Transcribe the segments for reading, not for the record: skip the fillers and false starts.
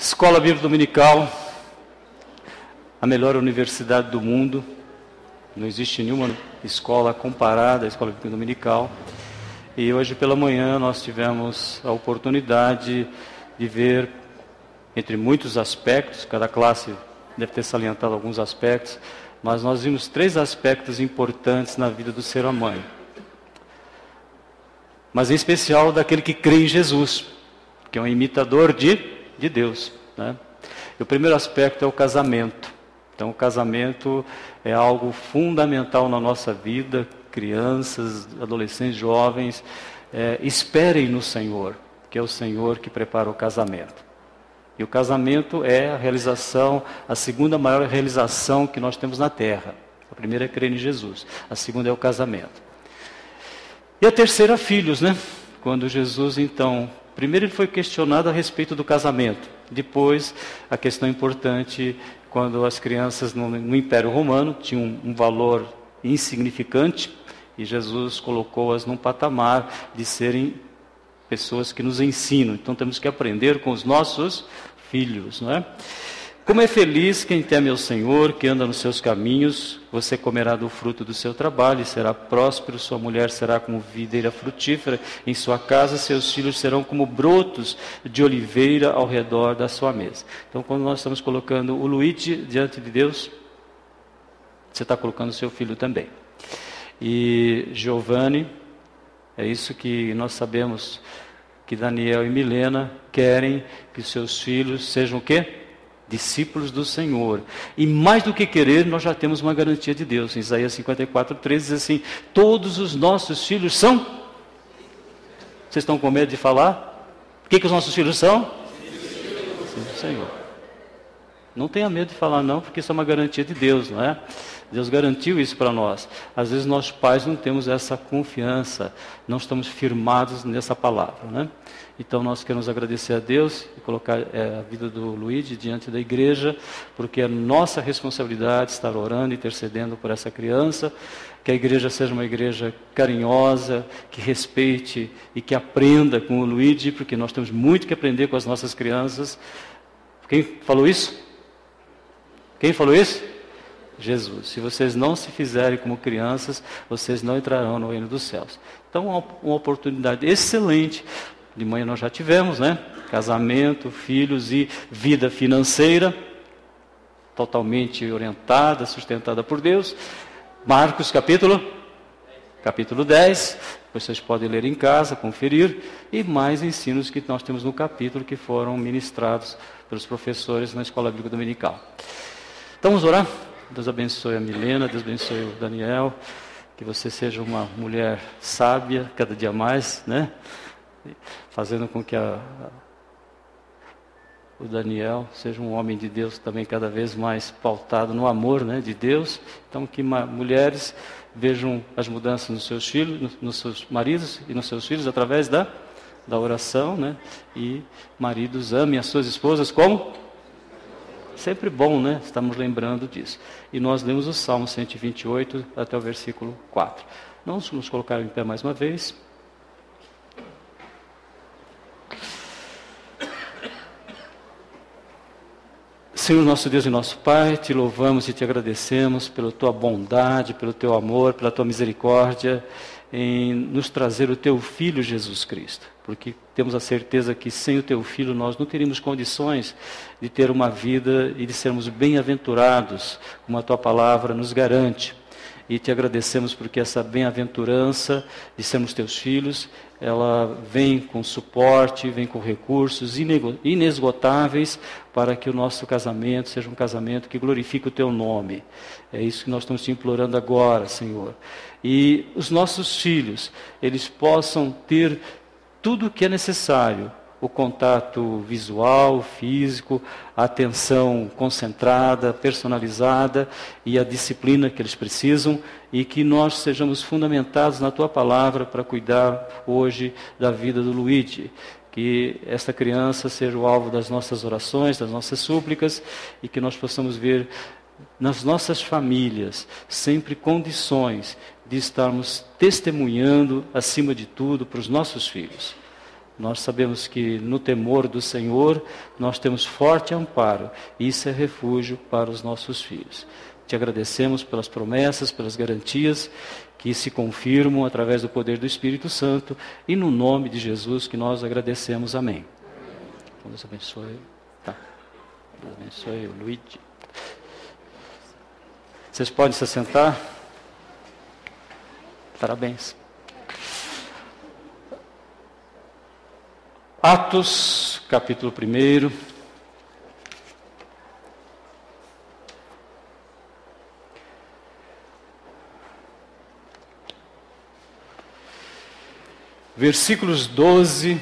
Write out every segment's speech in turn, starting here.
Escola Bíblica Dominical, a melhor universidade do mundo. Não existe nenhuma escola comparada à Escola Bíblica Dominical. E hoje pela manhã nós tivemos a oportunidade de ver, entre muitos aspectos, cada classe deve ter salientado alguns aspectos, mas nós vimos 3 aspectos importantes na vida do ser humano. Mas em especial daquele que crê em Jesus, que é um imitador de Deus, né? E o primeiro aspecto é o casamento. Então o casamento é algo fundamental na nossa vida. Crianças, adolescentes, jovens, esperem no Senhor, que é o Senhor que prepara o casamento. E o casamento é a realização, a segunda maior realização que nós temos na terra. A primeira é crer em Jesus, a segunda é o casamento. E a terceira, filhos, né? Quando Jesus, então, primeiro ele foi questionado a respeito do casamento. Depois, a questão importante, quando as crianças no Império Romano tinham um valor insignificante, e Jesus colocou-as num patamar de serem pessoas que nos ensinam. Então temos que aprender com os nossos filhos, não é? Como é feliz quem teme ao Senhor, que anda nos seus caminhos. Você comerá do fruto do seu trabalho e será próspero. Sua mulher será como videira frutífera em sua casa. Seus filhos serão como brotos de oliveira ao redor da sua mesa. Então, quando nós estamos colocando o Luigi diante de Deus, você está colocando o seu filho também. E Giovanni, é isso que nós sabemos, que Daniel e Milena querem que seus filhos sejam o quê? Discípulos do Senhor. E mais do que querer, nós já temos uma garantia de Deus. Em Isaías 54:13 diz assim: todos os nossos filhos são... Vocês estão com medo de falar? O que os nossos filhos são? Filhos do Senhor. Não tenha medo de falar não, porque isso é uma garantia de Deus, não é? Deus garantiu isso para nós. Às vezes nós pais não temos essa confiança, não estamos firmados nessa palavra, né? Então nós queremos agradecer a Deus e colocar a vida do Luigi diante da igreja, porque é nossa responsabilidade estar orando e intercedendo por essa criança, que a igreja seja uma igreja carinhosa, que respeite e que aprenda com o Luigi, porque nós temos muito que aprender com as nossas crianças. Quem falou isso? Quem falou isso? Jesus. Se vocês não se fizerem como crianças, vocês não entrarão no reino dos céus. Então, uma oportunidade excelente. De manhã nós já tivemos, né? Casamento, filhos e vida financeira, totalmente orientada, sustentada por Deus. Marcos capítulo 10. Vocês podem ler em casa, conferir. E mais ensinos que nós temos no capítulo que foram ministrados pelos professores na Escola Bíblica Dominical. Então vamos orar? Deus abençoe a Milena, Deus abençoe o Daniel, que você seja uma mulher sábia, cada dia mais, né? Fazendo com que o Daniel seja um homem de Deus também cada vez mais pautado no amor, né, de Deus. Então que mulheres vejam as mudanças nos seus filhos, nos seus maridos e nos seus filhos através da oração, né? E maridos amem as suas esposas como... Sempre bom, né? Estamos lembrando disso. E nós lemos o Salmo 128 até o versículo 4. Vamos nos colocar em pé mais uma vez. Senhor nosso Deus e nosso Pai, te louvamos e te agradecemos pela tua bondade, pelo teu amor, pela tua misericórdia, em nos trazer o teu Filho Jesus Cristo. Porque temos a certeza que sem o teu Filho nós não teríamos condições de ter uma vida e de sermos bem-aventurados, como a tua palavra nos garante. E te agradecemos porque essa bem-aventurança de sermos teus filhos, ela vem com suporte, vem com recursos inesgotáveis para que o nosso casamento seja um casamento que glorifique o teu nome. É isso que nós estamos te implorando agora, Senhor. E os nossos filhos, eles possam ter tudo o que é necessário, o contato visual, físico, a atenção concentrada, personalizada e a disciplina que eles precisam, e que nós sejamos fundamentados na tua palavra para cuidar hoje da vida do Luigi. Que esta criança seja o alvo das nossas orações, das nossas súplicas, e que nós possamos ver nas nossas famílias sempre condições de estarmos testemunhando, acima de tudo, para os nossos filhos. Nós sabemos que no temor do Senhor nós temos forte amparo. Isso é refúgio para os nossos filhos. Te agradecemos pelas promessas, pelas garantias que se confirmam através do poder do Espírito Santo. E no nome de Jesus que nós agradecemos. Amém. Deus abençoe. Tá. Deus abençoe o Luigi. Vocês podem se assentar? Parabéns. Atos, capítulo 1. Versículos 12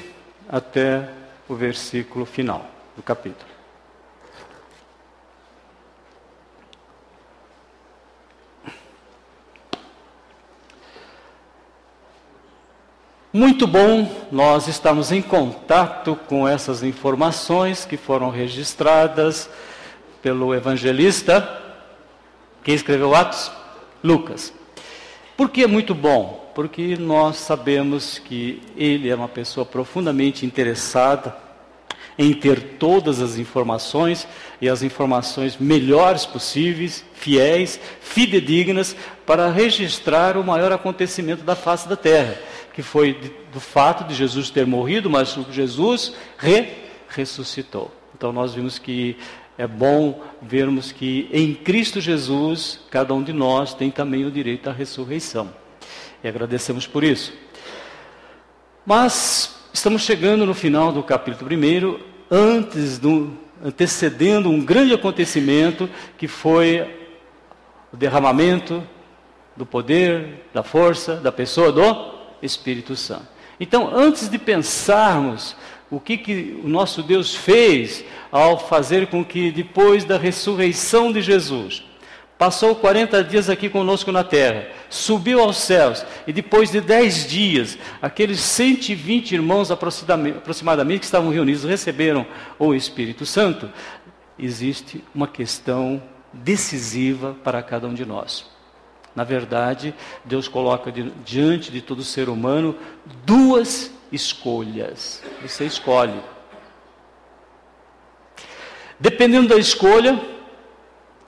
até o versículo final do capítulo. Muito bom nós estamos em contato com essas informações que foram registradas pelo evangelista. Quem escreveu Atos? Lucas. Por que é muito bom? Porque nós sabemos que ele é uma pessoa profundamente interessada em ter todas as informações e as informações melhores possíveis, fiéis, fidedignas, para registrar o maior acontecimento da face da terra, que foi do fato de Jesus ter morrido, mas Jesus ressuscitou. Então nós vimos que é bom vermos que em Cristo Jesus, cada um de nós tem também o direito à ressurreição. E agradecemos por isso. Mas estamos chegando no final do capítulo 1, antecedendo um grande acontecimento que foi o derramamento do poder, da força, da pessoa do Espírito Santo. Então, antes de pensarmos o que o nosso Deus fez ao fazer com que depois da ressurreição de Jesus, passou 40 dias aqui conosco na terra, subiu aos céus, e depois de 10 dias, aqueles 120 irmãos aproximadamente que estavam reunidos receberam o Espírito Santo, existe uma questão decisiva para cada um de nós. Na verdade, Deus coloca diante de todo ser humano 2 escolhas. Você escolhe. Dependendo da escolha,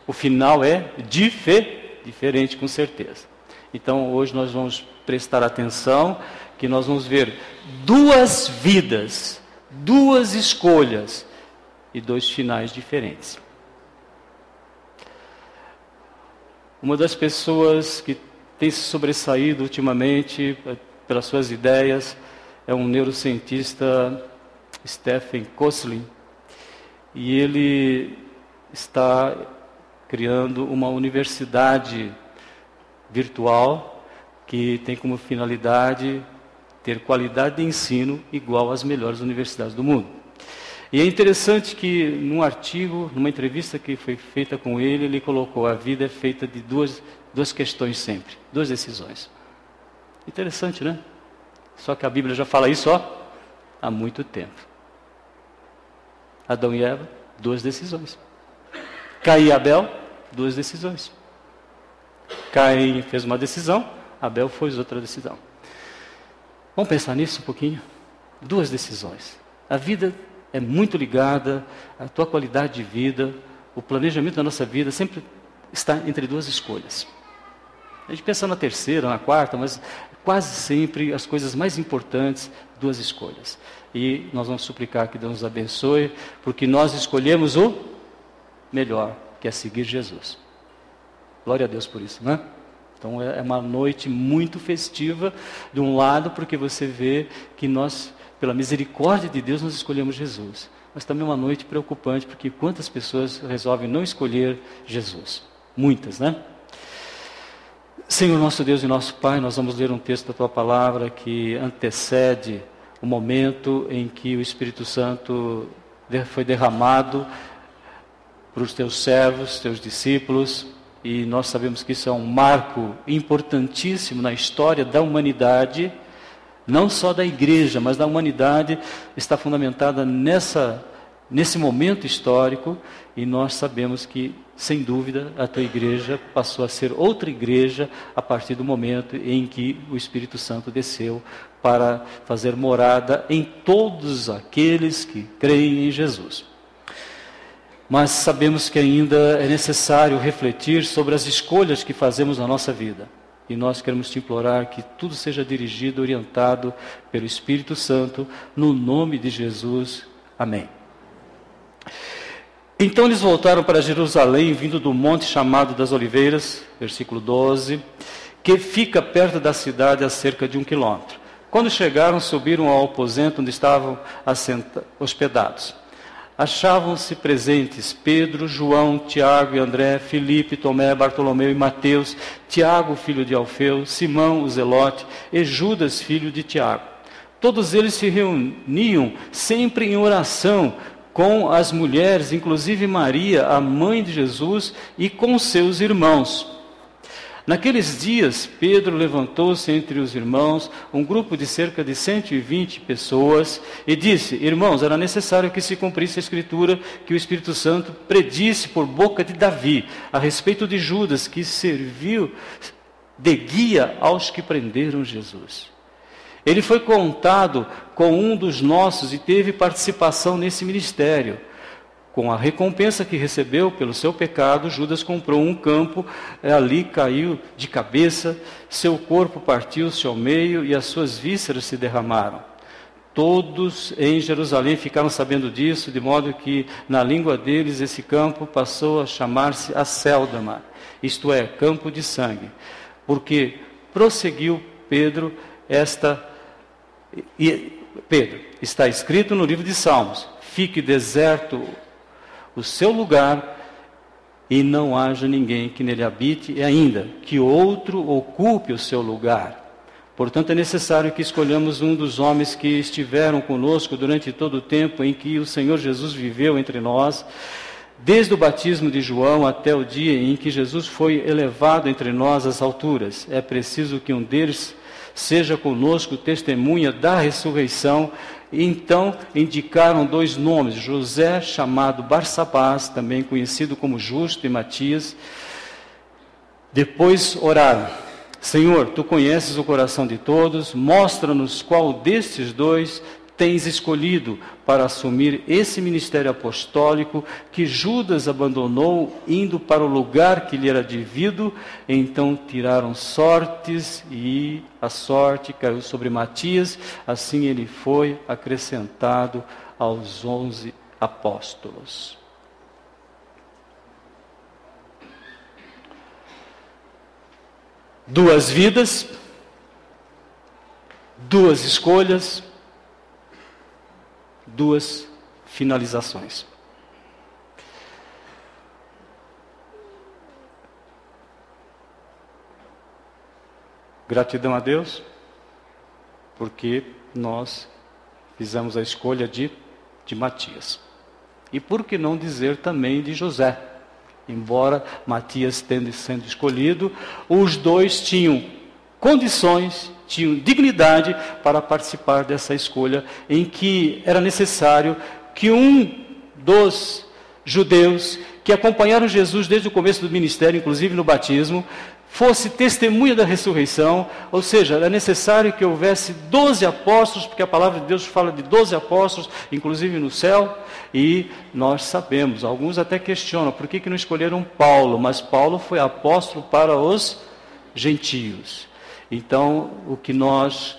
o final é diferente, com certeza. Então, hoje nós vamos prestar atenção, que nós vamos ver 2 vidas, 2 escolhas e 2 finais diferentes. Uma das pessoas que tem se sobressaído ultimamente pelas suas ideias é um neurocientista, Stephen Kosslyn, e ele está criando uma universidade virtual que tem como finalidade ter qualidade de ensino igual às melhores universidades do mundo. E é interessante que num artigo, numa entrevista que foi feita com ele, ele colocou: a vida é feita de duas questões sempre, 2 decisões. Interessante, né? Só que a Bíblia já fala isso há muito tempo. Adão e Eva, 2 decisões. Caim e Abel, 2 decisões. Caim fez uma decisão, Abel fez outra decisão. Vamos pensar nisso um pouquinho? 2 decisões. A vida é muito ligada à tua qualidade de vida, o planejamento da nossa vida sempre está entre 2 escolhas. A gente pensa na terceira, na quarta, mas quase sempre as coisas mais importantes, 2 escolhas. E nós vamos suplicar que Deus nos abençoe, porque nós escolhemos o melhor, que é seguir Jesus. Glória a Deus por isso, né? Então é uma noite muito festiva, de um lado, porque você vê que nós, pela misericórdia de Deus, nós escolhemos Jesus. Mas também é uma noite preocupante, porque quantas pessoas resolvem não escolher Jesus? Muitas, né? Senhor nosso Deus e nosso Pai, nós vamos ler um texto da Tua Palavra que antecede o momento em que o Espírito Santo foi derramado para os Teus servos, Teus discípulos, e nós sabemos que isso é um marco importantíssimo na história da humanidade, não só da igreja, mas da humanidade, está fundamentada nesse momento histórico, e nós sabemos que, sem dúvida, a tua igreja passou a ser outra igreja a partir do momento em que o Espírito Santo desceu para fazer morada em todos aqueles que creem em Jesus. Mas sabemos que ainda é necessário refletir sobre as escolhas que fazemos na nossa vida. E nós queremos te implorar que tudo seja dirigido, orientado pelo Espírito Santo, no nome de Jesus. Amém. Então eles voltaram para Jerusalém, vindo do monte chamado das Oliveiras, versículo 12, que fica perto da cidade a cerca de 1 quilômetro. Quando chegaram, subiram ao aposento onde estavam hospedados. Achavam-se presentes Pedro, João, Tiago e André, Filipe, Tomé, Bartolomeu e Mateus, Tiago, filho de Alfeu, Simão, o Zelote, e Judas, filho de Tiago. Todos eles se reuniam sempre em oração com as mulheres, inclusive Maria, a mãe de Jesus, e com seus irmãos. Naqueles dias, Pedro levantou-se entre os irmãos, um grupo de cerca de 120 pessoas, e disse: irmãos, era necessário que se cumprisse a Escritura que o Espírito Santo predisse por boca de Davi, a respeito de Judas, que serviu de guia aos que prenderam Jesus. Ele foi contado com um dos nossos e teve participação nesse ministério. Com a recompensa que recebeu pelo seu pecado, Judas comprou um campo, ali caiu de cabeça, seu corpo partiu-se ao meio e as suas vísceras se derramaram. Todos em Jerusalém ficaram sabendo disso, de modo que na língua deles esse campo passou a chamar-se Acéldama, isto é, campo de sangue. Porque prosseguiu Pedro, está escrito no livro de Salmos: fique deserto o seu lugar, e não haja ninguém que nele habite, e ainda que outro ocupe o seu lugar. Portanto, é necessário que escolhamos um dos homens que estiveram conosco durante todo o tempo em que o Senhor Jesus viveu entre nós, desde o batismo de João até o dia em que Jesus foi elevado entre nós às alturas. É preciso que um deles seja conosco testemunha da ressurreição. Então indicaram 2 nomes, José, chamado Barsabás, também conhecido como Justo, e Matias. Depois oraram: Senhor, tu conheces o coração de todos, mostra-nos qual destes 2 tens escolhido para assumir esse ministério apostólico que Judas abandonou, indo para o lugar que lhe era devido. Então tiraram sortes, e a sorte caiu sobre Matias. Assim ele foi acrescentado aos 11 apóstolos. Duas vidas, 2 escolhas, 2 finalizações. Gratidão a Deus, porque nós fizemos a escolha de Matias. E por que não dizer também de José? Embora Matias tendo sendo escolhido, os 2 tinham condições, tinham dignidade para participar dessa escolha, em que era necessário que um dos judeus que acompanharam Jesus desde o começo do ministério, inclusive no batismo, fosse testemunha da ressurreição. Ou seja, era necessário que houvesse 12 apóstolos, porque a palavra de Deus fala de 12 apóstolos, inclusive no céu. E nós sabemos, alguns até questionam, por que não escolheram Paulo? Mas Paulo foi apóstolo para os gentios. Então, o que nós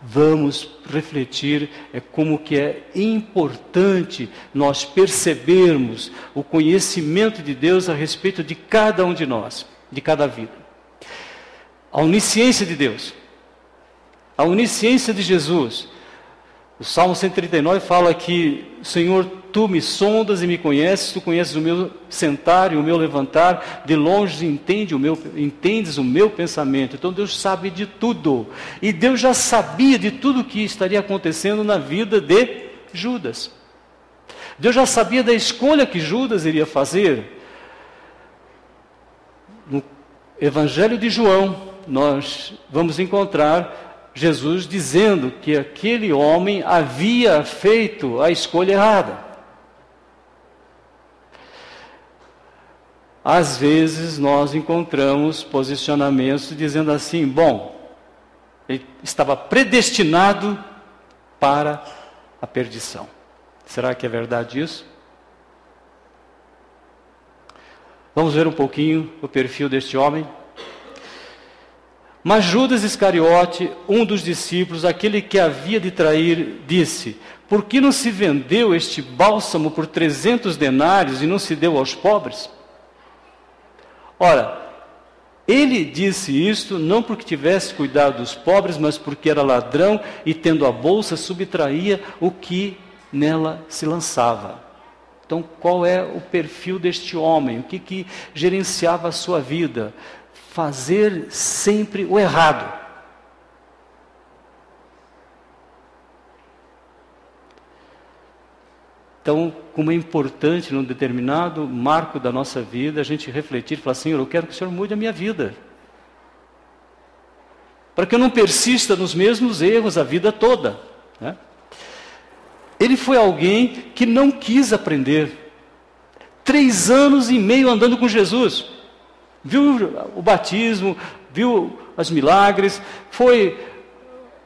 vamos refletir é como que é importante nós percebermos o conhecimento de Deus a respeito de cada um de nós, de cada vida. A onisciência de Deus, a onisciência de Jesus. O Salmo 139 fala que, Senhor, tu me sondas e me conheces, tu conheces o meu sentar e o meu levantar, de longe entendes o meu pensamento. Então Deus sabe de tudo. E Deus já sabia de tudo o que estaria acontecendo na vida de Judas. Deus já sabia da escolha que Judas iria fazer. No Evangelho de João, nós vamos encontrar Jesus dizendo que aquele homem havia feito a escolha errada. às vezes nós encontramos posicionamentos dizendo assim, bom, ele estava predestinado para a perdição. Será que é verdade isso? Vamos ver um pouquinho o perfil deste homem. Mas Judas Iscariote, um dos discípulos, aquele que havia de trair, disse: por que não se vendeu este bálsamo por 300 denários e não se deu aos pobres? Ora, ele disse isto não porque tivesse cuidado dos pobres, mas porque era ladrão e, tendo a bolsa, subtraía o que nela se lançava. Então, qual é o perfil deste homem? O que gerenciava a sua vida? Fazer sempre o errado. Então, como é importante num determinado marco da nossa vida, a gente refletir e falar, Senhor, eu quero que o Senhor mude a minha vida. Para que eu não persista nos mesmos erros a vida toda, né? Ele foi alguém que não quis aprender. 3 anos e meio andando com Jesus. Viu o batismo, viu os milagres, foi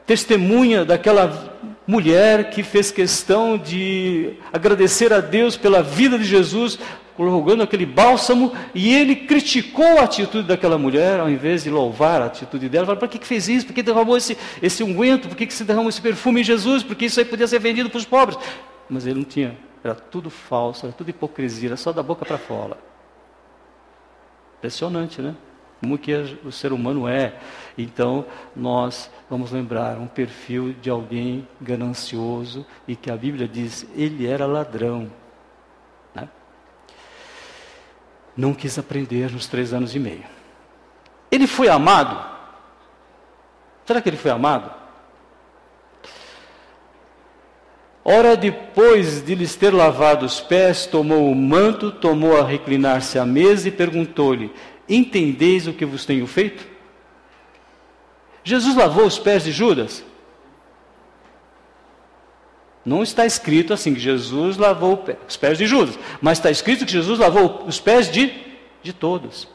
testemunha daquela mulher que fez questão de agradecer a Deus pela vida de Jesus, rogando aquele bálsamo, e ele criticou a atitude daquela mulher, ao invés de louvar a atitude dela. Falou, para que fez isso? Por que derramou esse unguento? Por que se derramou esse perfume em Jesus? Porque isso aí podia ser vendido para os pobres. Mas ele não tinha, era tudo falso, era tudo hipocrisia, era só da boca para fora. Impressionante, né? Como que o ser humano é. Então, nós vamos lembrar um perfil de alguém ganancioso e que a Bíblia diz, ele era ladrão, né? Não quis aprender nos 3 anos e meio. Ele foi amado? Será que ele foi amado? Ora, depois de lhes ter lavado os pés, tomou o manto, tomou a reclinar-se à mesa e perguntou-lhe, entendeis o que vos tenho feito? Jesus lavou os pés de Judas? Não está escrito assim que Jesus lavou os pés de Judas, mas está escrito que Jesus lavou os pés de todos.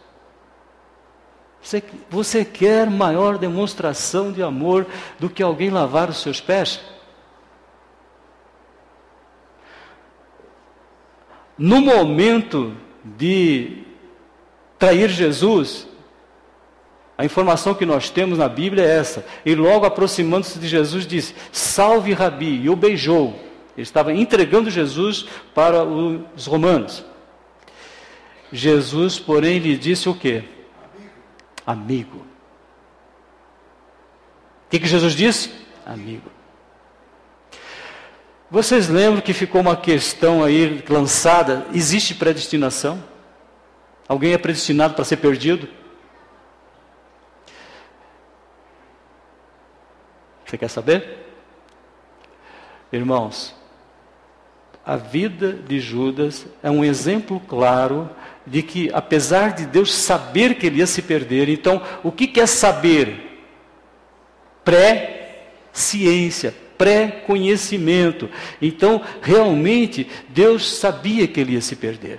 Você quer maior demonstração de amor do que alguém lavar os seus pés? No momento de trair Jesus, a informação que nós temos na Bíblia é essa. E logo aproximando-se de Jesus disse, salve Rabi, e o beijou. Ele estava entregando Jesus para os romanos. Jesus, porém, lhe disse o quê? Amigo. O que Jesus disse? Amigo. Vocês lembram que ficou uma questão aí lançada, existe predestinação? Alguém é predestinado para ser perdido? Você quer saber? Irmãos, a vida de Judas é um exemplo claro de que, apesar de Deus saber que ele ia se perder, então, o que é saber? Pré-ciência, pré-conhecimento. Então, realmente, Deus sabia que ele ia se perder.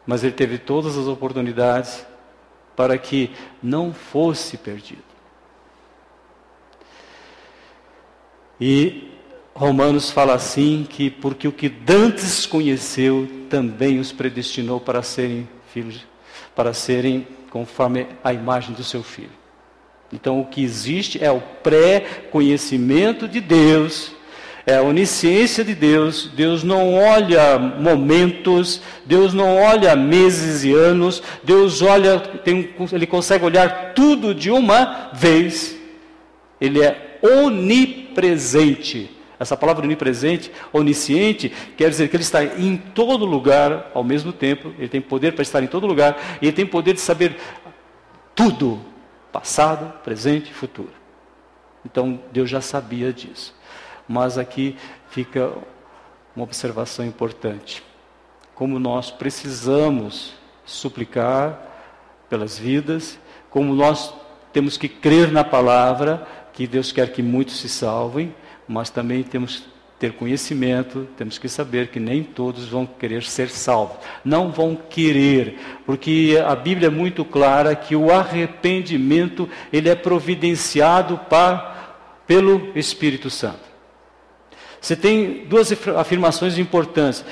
Mas ele teve todas as oportunidades para que não fosse perdido. E Romanos fala assim, que porque o que dantes conheceu, também os predestinou para serem filhos, para serem conforme a imagem do seu filho. Então o que existe é o pré-conhecimento de Deus, é a onisciência de Deus. Deus não olha momentos, Deus não olha meses e anos, Deus olha, ele consegue olhar tudo de uma vez. Ele é onipresente. Essa palavra onipresente, onisciente, quer dizer que ele está em todo lugar ao mesmo tempo. Ele tem poder para estar em todo lugar, e ele tem poder de saber tudo, passado, presente e futuro. Então Deus já sabia disso. Mas aqui fica uma observação importante. Como nós precisamos suplicar pelas vidas, como nós temos que crer na palavra, que Deus quer que muitos se salvem, mas também temos ter conhecimento, temos que saber que nem todos vão querer ser salvos. Não vão querer, porque a Bíblia é muito clara que o arrependimento, ele é providenciado pelo Espírito Santo. Você tem duas afirmações importantes.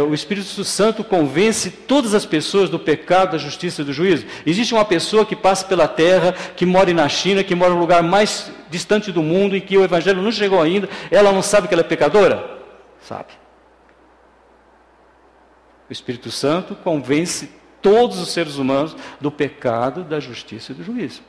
O Espírito Santo convence todas as pessoas do pecado, da justiça e do juízo. Existe uma pessoa que passa pela terra, que mora na China, que mora no lugar mais distante do mundo, em que o Evangelho não chegou ainda, ela não sabe que ela é pecadora? Sabe. O Espírito Santo convence todos os seres humanos do pecado, da justiça e do juízo.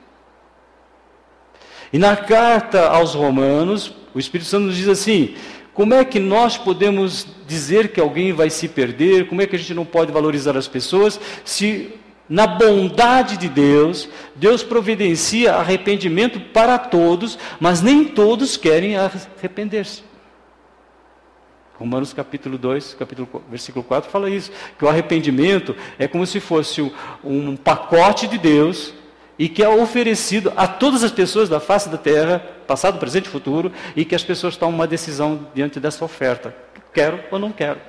E na carta aos Romanos, o Espírito Santo nos diz assim: como é que nós podemos dizer que alguém vai se perder? Como é que a gente não pode valorizar as pessoas se, na bondade de Deus, Deus providencia arrependimento para todos, mas nem todos querem arrepender-se? Romanos capítulo 2, versículo 4 fala isso, que o arrependimento é como se fosse um pacote de Deus e que é oferecido a todas as pessoas da face da terra, passado, presente e futuro, e que as pessoas tomam uma decisão diante dessa oferta. Quero ou não quero?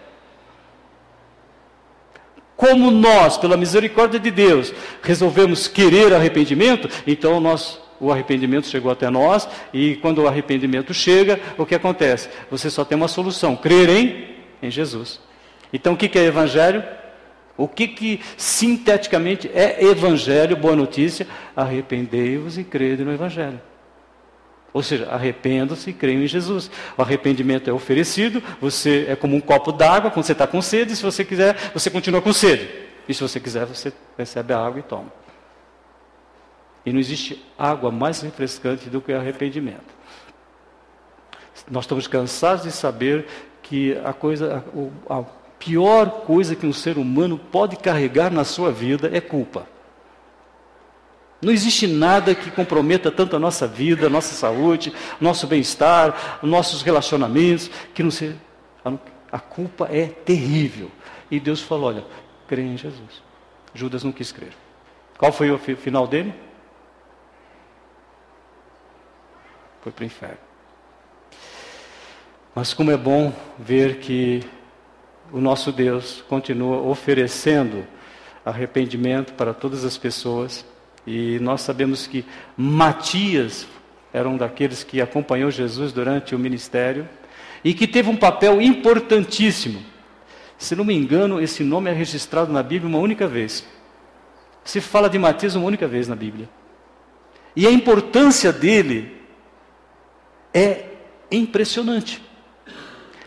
Como nós, pela misericórdia de Deus, resolvemos querer arrependimento, então o arrependimento chegou até nós, e quando o arrependimento chega, o que acontece? Você só tem uma solução: crer em Jesus. Então o que é Evangelho? O que sinteticamente é Evangelho, boa notícia? Arrependei-vos e crede no Evangelho. Ou seja, arrependam-se e creiam em Jesus. O arrependimento é oferecido, você é como um copo d'água, quando você está com sede, se você quiser, você continua com sede. E se você quiser, você recebe a água e toma. E não existe água mais refrescante do que o arrependimento. Nós estamos cansados de saber que a pior coisa que um ser humano pode carregar na sua vida é culpa. Não existe nada que comprometa tanto a nossa vida, a nossa saúde, nosso bem-estar, nossos relacionamentos, que não seja. A culpa é terrível. E Deus falou: olha, crê em Jesus. Judas não quis crer. Qual foi o final dele? Foi para o inferno. Mas como é bom ver que o nosso Deus continua oferecendo arrependimento para todas as pessoas. E nós sabemos que Matias era um daqueles que acompanhou Jesus durante o ministério e que teve um papel importantíssimo. Se não me engano, esse nome é registrado na Bíblia uma única vez. Se fala de Matias uma única vez na Bíblia. E a importância dele é impressionante.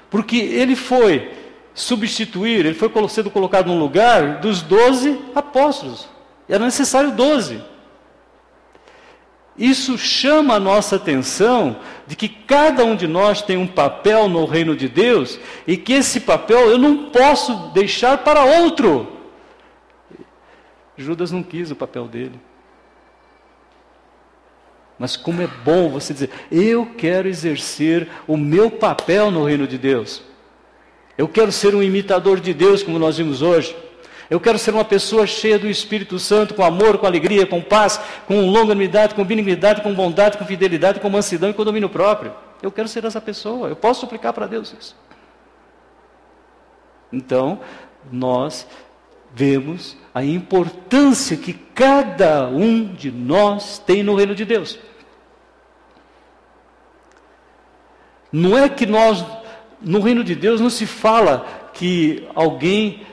Porque ele foi sendo colocado no lugar dos 12 apóstolos. Era necessário 12. Isso chama a nossa atenção de que cada um de nós tem um papel no reino de Deus e que esse papel eu não posso deixar para outro. Judas não quis o papel dele. Mas como é bom você dizer: eu quero exercer o meu papel no reino de Deus. Eu quero ser um imitador de Deus, como nós vimos hoje. Eu quero ser uma pessoa cheia do Espírito Santo, com amor, com alegria, com paz, com longanimidade, com benignidade, com bondade, com fidelidade, com mansidão e com domínio próprio. Eu quero ser essa pessoa. Eu posso suplicar para Deus isso. Então, nós vemos a importância que cada um de nós tem no reino de Deus. Não é que no reino de Deus não se fala que alguém,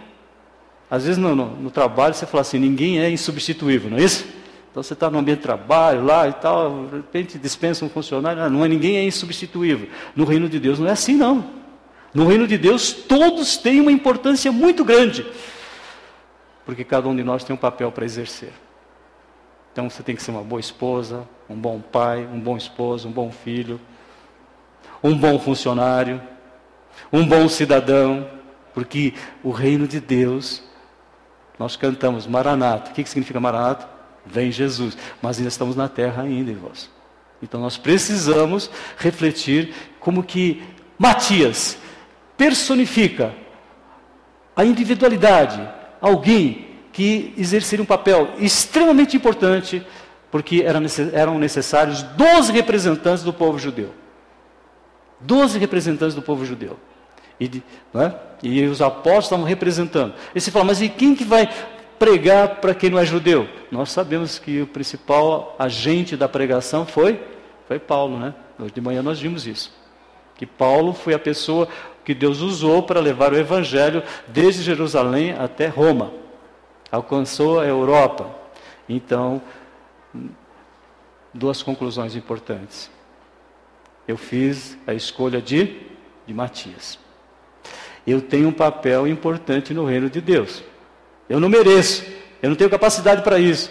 às vezes no trabalho você fala assim: ninguém é insubstituível, não é isso? Então você está no ambiente de trabalho lá e tal, de repente dispensa um funcionário, ninguém é insubstituível. No reino de Deus não é assim, não. No reino de Deus todos têm uma importância muito grande, porque cada um de nós tem um papel para exercer. Então você tem que ser uma boa esposa, um bom pai, um bom esposo, um bom filho, um bom funcionário, um bom cidadão, porque o reino de Deus, nós cantamos Maranata. O que significa Maranata? Vem Jesus. Mas ainda estamos na terra ainda, irmãos. Então nós precisamos refletir como que Matias personifica a individualidade, alguém que exerceria um papel extremamente importante, porque eram necessários 12 representantes do povo judeu. 12 representantes do povo judeu. E os apóstolos estavam representando. E você fala, mas e quem que vai pregar para quem não é judeu? Nós sabemos que o principal agente da pregação foi Paulo, né? Hoje de manhã nós vimos isso. Que Paulo foi a pessoa que Deus usou para levar o evangelho desde Jerusalém até Roma. Alcançou a Europa. Então, duas conclusões importantes. Eu fiz a escolha de Matias. Eu tenho um papel importante no reino de Deus. Eu não mereço, eu não tenho capacidade para isso.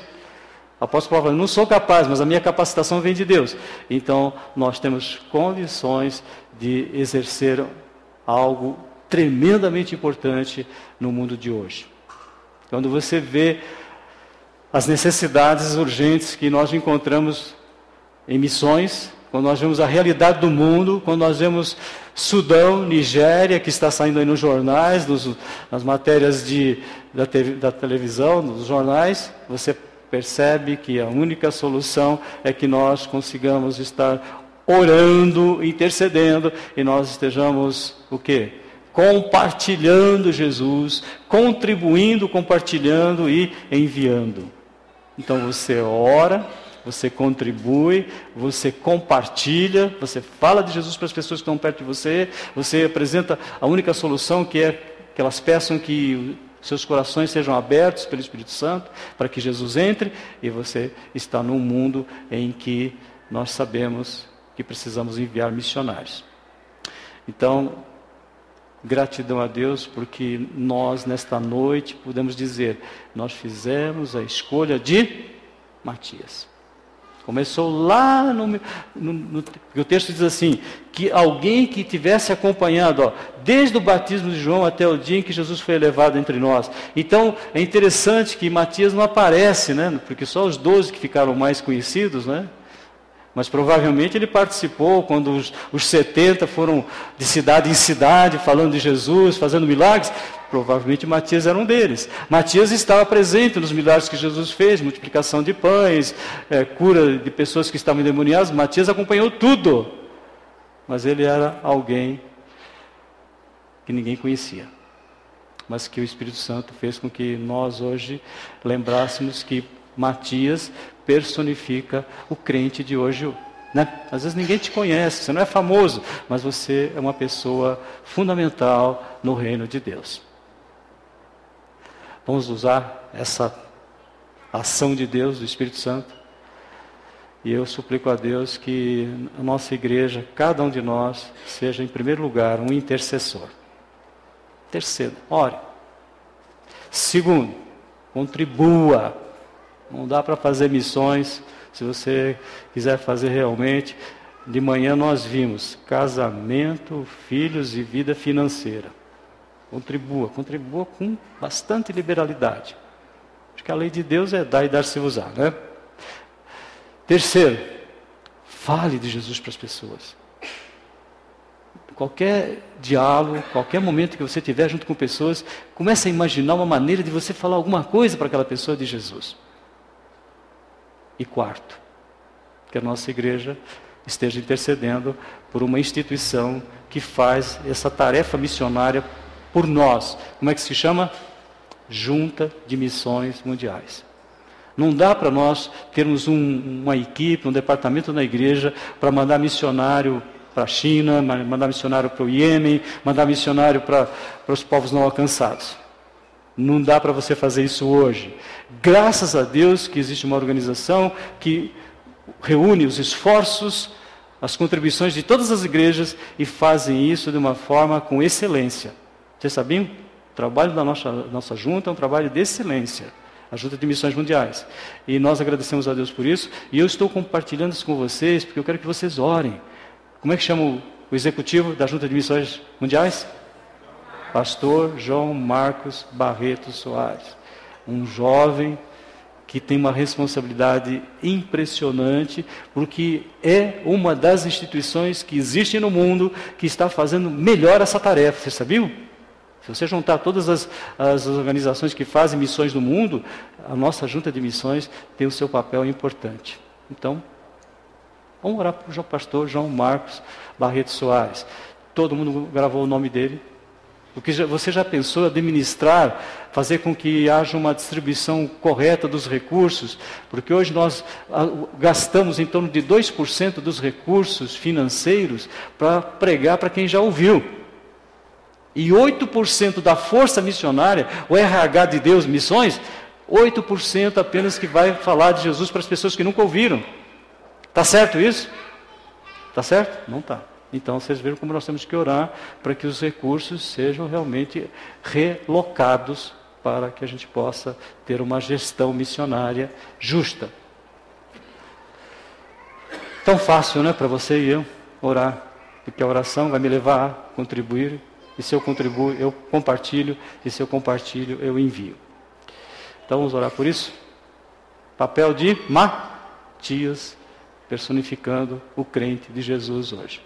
O apóstolo Paulo fala, eu não sou capaz, mas a minha capacitação vem de Deus. Então, nós temos condições de exercer algo tremendamente importante no mundo de hoje. Quando você vê as necessidades urgentes que nós encontramos em missões, quando nós vemos a realidade do mundo, quando nós vemos Sudão, Nigéria, que está saindo aí nos jornais, nas matérias da televisão, nos jornais, você percebe que a única solução é que nós consigamos estar orando, intercedendo, e nós estejamos, o quê? Compartilhando Jesus, contribuindo, compartilhando e enviando. Então você ora, você contribui, você compartilha, você fala de Jesus para as pessoas que estão perto de você, você apresenta a única solução, que é que elas peçam que seus corações sejam abertos pelo Espírito Santo, para que Jesus entre, e você está num mundo em que nós sabemos que precisamos enviar missionários. Então, gratidão a Deus, porque nós, nesta noite, podemos dizer, nós fizemos a escolha de Matias. Começou lá porque o texto diz assim, que alguém que tivesse acompanhado, desde o batismo de João até o dia em que Jesus foi elevado entre nós. Então, é interessante que Matias não aparece, né? Porque só os 12 que ficaram mais conhecidos, né? Mas provavelmente ele participou quando os 70 foram de cidade em cidade, falando de Jesus, fazendo milagres. Provavelmente Matias era um deles. Matias estava presente nos milagres que Jesus fez, multiplicação de pães, cura de pessoas que estavam endemoniadas. Matias acompanhou tudo. Mas ele era alguém que ninguém conhecia. Mas que o Espírito Santo fez com que nós hoje lembrássemos que Matias personifica o crente de hoje, né? Às vezes ninguém te conhece, você não é famoso, mas você é uma pessoa fundamental no reino de Deus. Vamos usar essa ação de Deus, do Espírito Santo, e eu suplico a Deus que a nossa igreja, cada um de nós, seja em primeiro lugar um intercessor. Terceiro, ore. Segundo, contribua. Não dá para fazer missões, se você quiser fazer realmente. De manhã nós vimos casamento, filhos e vida financeira. Contribua com bastante liberalidade. Porque a lei de Deus é dar e dar-se-vos-á, né? Terceiro, fale de Jesus para as pessoas. Qualquer diálogo, qualquer momento que você tiver junto com pessoas, comece a imaginar uma maneira de você falar alguma coisa para aquela pessoa de Jesus. E quarto, que a nossa igreja esteja intercedendo por uma instituição que faz essa tarefa missionária por nós. Como é que se chama? Junta de Missões Mundiais. Não dá para nós termos uma equipe, um departamento na igreja para mandar missionário para a China, mandar missionário para o Iêmen, mandar missionário para os povos não alcançados. Não dá para você fazer isso hoje. Graças a Deus que existe uma organização que reúne os esforços, as contribuições de todas as igrejas e fazem isso de uma forma com excelência. Vocês sabiam? O trabalho da nossa junta é um trabalho de excelência. A Junta de Missões Mundiais. E nós agradecemos a Deus por isso. E eu estou compartilhando isso com vocês porque eu quero que vocês orem. Como é que chama o executivo da Junta de Missões Mundiais? Pastor João Marcos Barreto Soares, um jovem que tem uma responsabilidade impressionante, porque é uma das instituições que existe no mundo que está fazendo melhor essa tarefa. Você sabiam? Se você juntar todas as organizações que fazem missões no mundo, a nossa Junta de Missões tem o seu papel importante. Então, Vamos orar para o pastor João Marcos Barreto Soares. Todo mundo gravou o nome dele. Você já pensou em administrar, fazer com que haja uma distribuição correta dos recursos? Porque hoje nós gastamos em torno de 2% dos recursos financeiros para pregar para quem já ouviu. E 8% da força missionária, o RH de Deus Missões, 8% apenas que vai falar de Jesus para as pessoas que nunca ouviram. Está certo isso? Está certo? Não está. Então, vocês viram como nós temos que orar para que os recursos sejam realmente relocados para que a gente possa ter uma gestão missionária justa. Tão fácil, né, para você e eu orar, porque a oração vai me levar a contribuir, e se eu contribuo, eu compartilho, e se eu compartilho, eu envio. Então, vamos orar por isso? Papel de Matias, personificando o crente de Jesus hoje.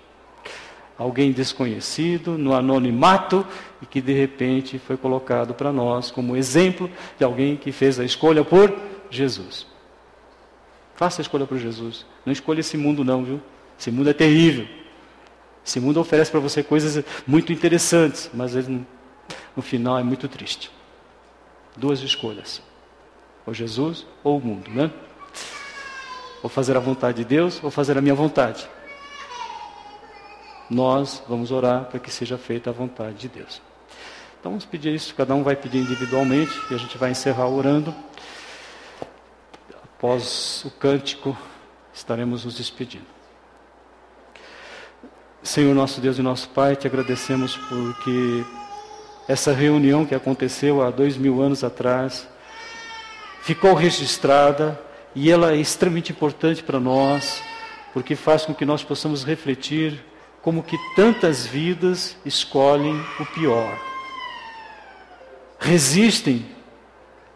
Alguém desconhecido, no anonimato, e que de repente foi colocado para nós como exemplo de alguém que fez a escolha por Jesus. Faça a escolha por Jesus. Não escolha esse mundo não, viu? Esse mundo é terrível. Esse mundo oferece para você coisas muito interessantes, mas ele, no final é muito triste. Duas escolhas. Ou Jesus ou o mundo, né? Ou fazer a vontade de Deus ou fazer a minha vontade. Nós vamos orar para que seja feita a vontade de Deus. Então vamos pedir isso, cada um vai pedir individualmente e a gente vai encerrar orando. Após o cântico, estaremos nos despedindo. Senhor nosso Deus e nosso Pai, te agradecemos porque essa reunião que aconteceu há 2000 anos atrás ficou registrada e ela é extremamente importante para nós, porque faz com que nós possamos refletir como que tantas vidas escolhem o pior. Resistem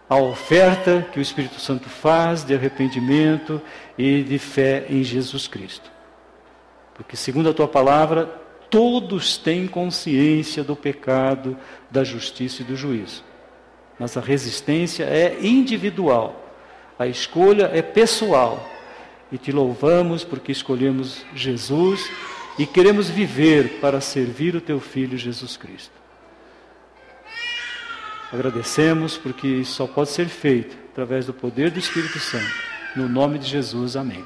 à oferta que o Espírito Santo faz de arrependimento e de fé em Jesus Cristo. Porque, segundo a tua palavra, todos têm consciência do pecado, da justiça e do juízo. Mas a resistência é individual. A escolha é pessoal. E te louvamos porque escolhemos Jesus e queremos viver para servir o teu Filho Jesus Cristo. Agradecemos porque isso só pode ser feito através do poder do Espírito Santo. No nome de Jesus, amém.